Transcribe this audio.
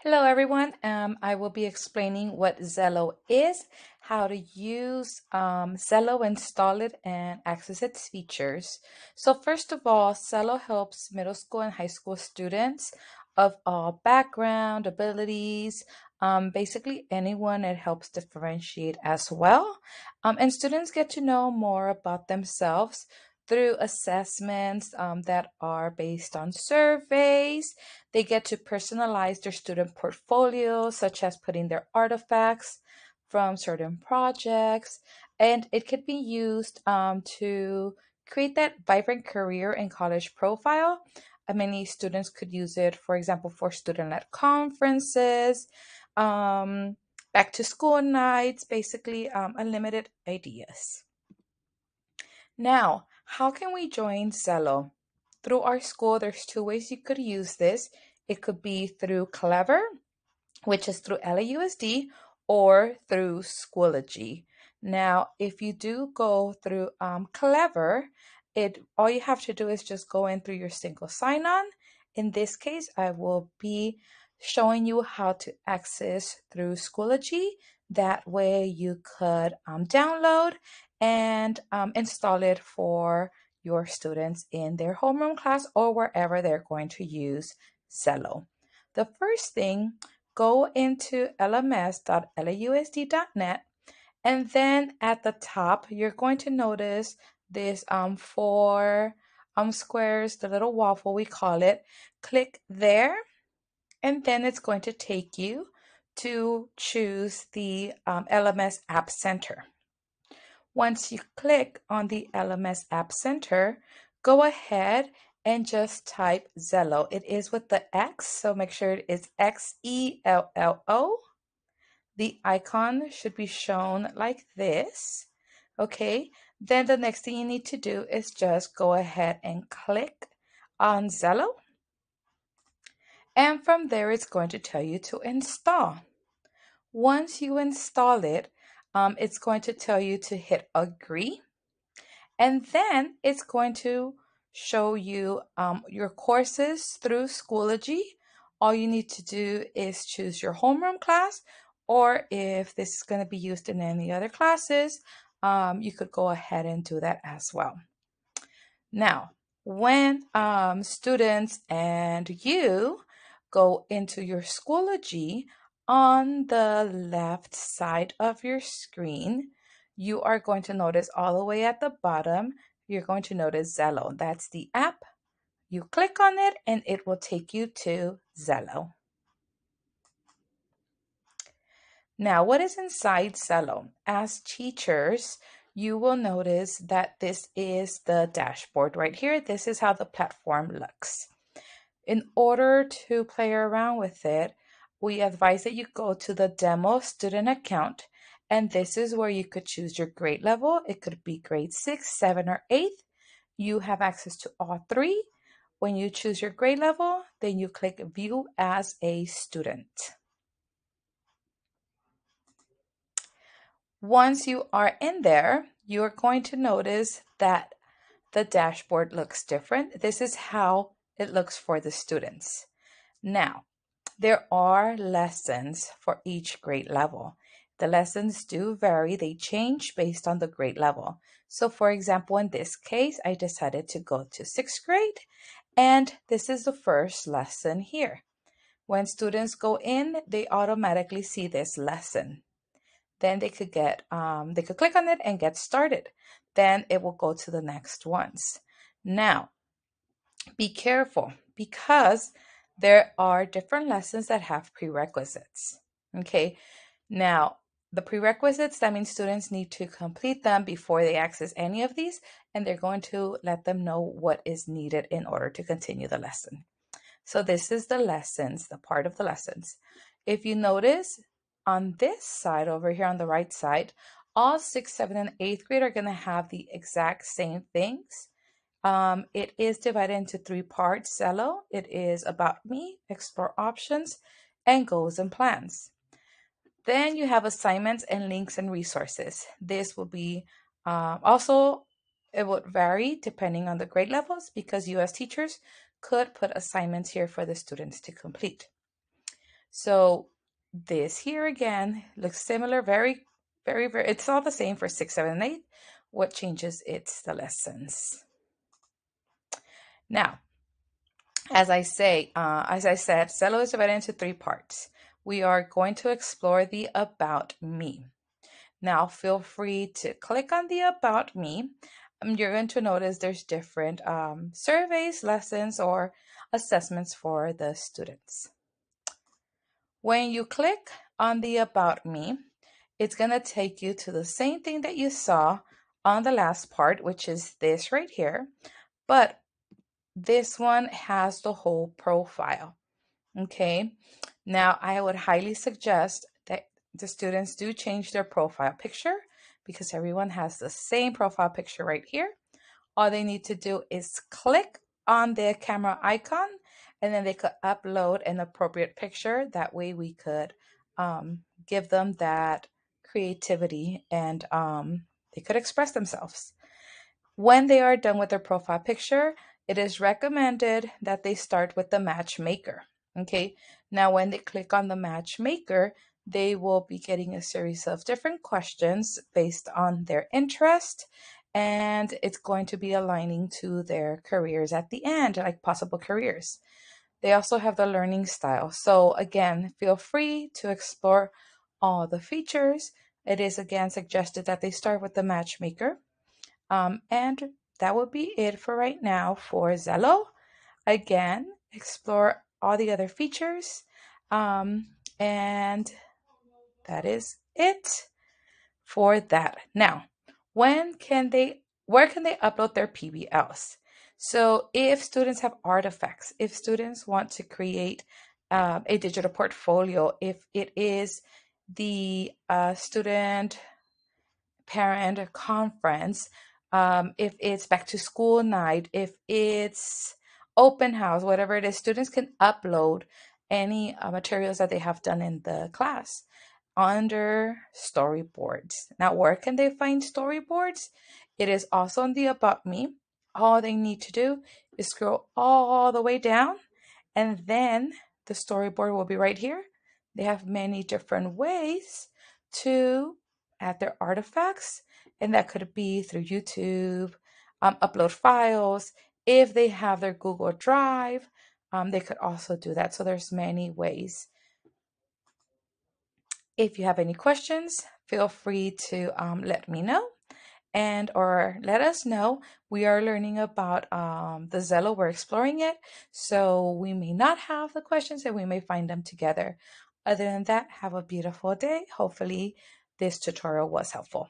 Hello everyone. I will be explaining what Xello is, how to use Xello, install it, and access its features. So first of all, Xello helps middle school and high school students of all background, abilities, basically anyone it helps differentiate as well. And students get to know more about themselves through assessments that are based on surveys. They get to personalize their student portfolio, such as putting their artifacts from certain projects, and it could be used to create that vibrant career and college profile. Many students could use it, for example, for student-led conferences, um, back to school nights, basically unlimited ideas. Now, how can we join Xello? Through our school, there's two ways you could use this. It could be through Clever, which is through LAUSD, or through Schoology. Now, if you do go through Clever, all you have to do is just go in through your single sign-on. In this case, I will be showing you how to access through Schoology. That way you could download and install it for your students in their homeroom class or wherever they're going to use Xello. The first thing, go into lms.lausd.net, and then at the top you're going to notice this four squares, the little waffle we call it. Click there, and then it's going to take you to choose the LMS App Center. Once you click on the LMS App Center, go ahead and just type Xello. It is with the X, so make sure it is Xello. The icon should be shown like this. Okay, then the next thing you need to do is just go ahead and click on Xello. And from there, it's going to tell you to install. Once you install it, it's going to tell you to hit agree. And then it's going to show you your courses through Schoology. All you need to do is choose your homeroom class, or if this is going to be used in any other classes, you could go ahead and do that as well. Now, when students and you go into your Schoology, on the left side of your screen, you are going to notice all the way at the bottom, you're going to notice Xello. That's the app. You click on it and it will take you to Xello. Now, what is inside Xello? As teachers, you will notice that this is the dashboard right here. This is how the platform looks. In order to play around with it, we advise that you go to the demo student account, and this is where you could choose your grade level. It could be grade 6, 7, or 8. You have access to all three. When you choose your grade level, then you click View as a Student. Once you are in there, you're going to notice that the dashboard looks different. This is how it looks for the students. Now, there are lessons for each grade level. The lessons do vary. They change based on the grade level. So for example, in this case, I decided to go to 6th grade, and this is the first lesson here. When students go in, they automatically see this lesson. Then they could click on it and get started. Then it will go to the next ones. Now, be careful because there are different lessons that have prerequisites. Okay, now the prerequisites, that means students need to complete them before they access any of these, and they're going to let them know what is needed in order to continue the lesson. So this is the lessons, the part of the lessons. If you notice on this side over here on the right side, all 6th, 7th, and 8th grade are going to have the exact same things. It is divided into 3 parts. Xello, it is about me, explore options, and goals and plans. Then you have assignments and links and resources. This will be also, it would vary depending on the grade levels because you as teachers could put assignments here for the students to complete. So this here again looks similar, very, very, very, it's all the same for 6, 7, and 8. What changes? It's the lessons. Now, as I said, Xello is divided into 3 parts. We are going to explore the About Me. Now, feel free to click on the About Me. You're going to notice there's different surveys, lessons, or assessments for the students. When you click on the About Me, it's going to take you to the same thing that you saw on the last part, which is this right here. But this one has the whole profile. Okay. Now, I would highly suggest that the students do change their profile picture because everyone has the same profile picture right here. All they need to do is click on their camera icon and then they could upload an appropriate picture. That way we could give them that creativity and they could express themselves. When they are done with their profile picture, it is recommended that they start with the matchmaker. Okay, now when they click on the matchmaker, they will be getting a series of different questions based on their interest, and it's going to be aligning to their careers at the end, like possible careers. They also have the learning style. So again, feel free to explore all the features. It is again suggested that they start with the matchmaker. And that would be it for right now for Xello. Again, explore all the other features. And that is it for that. Now, where can they upload their PBLs? So if students have artifacts, if students want to create a digital portfolio, if it is the student parent conference, if it's back to school night, if it's open house, whatever it is, students can upload any materials that they have done in the class under storyboards. Now, where can they find storyboards? It is also on the About Me. All they need to do is scroll all the way down, and then the storyboard will be right here. They have many different ways to add their artifacts, and that could be through YouTube, upload files. If they have their Google Drive, they could also do that. So there's many ways. If you have any questions, feel free to let me know and or let us know. We are learning about the Xello. We're exploring it. So we may not have the questions and we may find them together. Other than that, have a beautiful day. Hopefully this tutorial was helpful.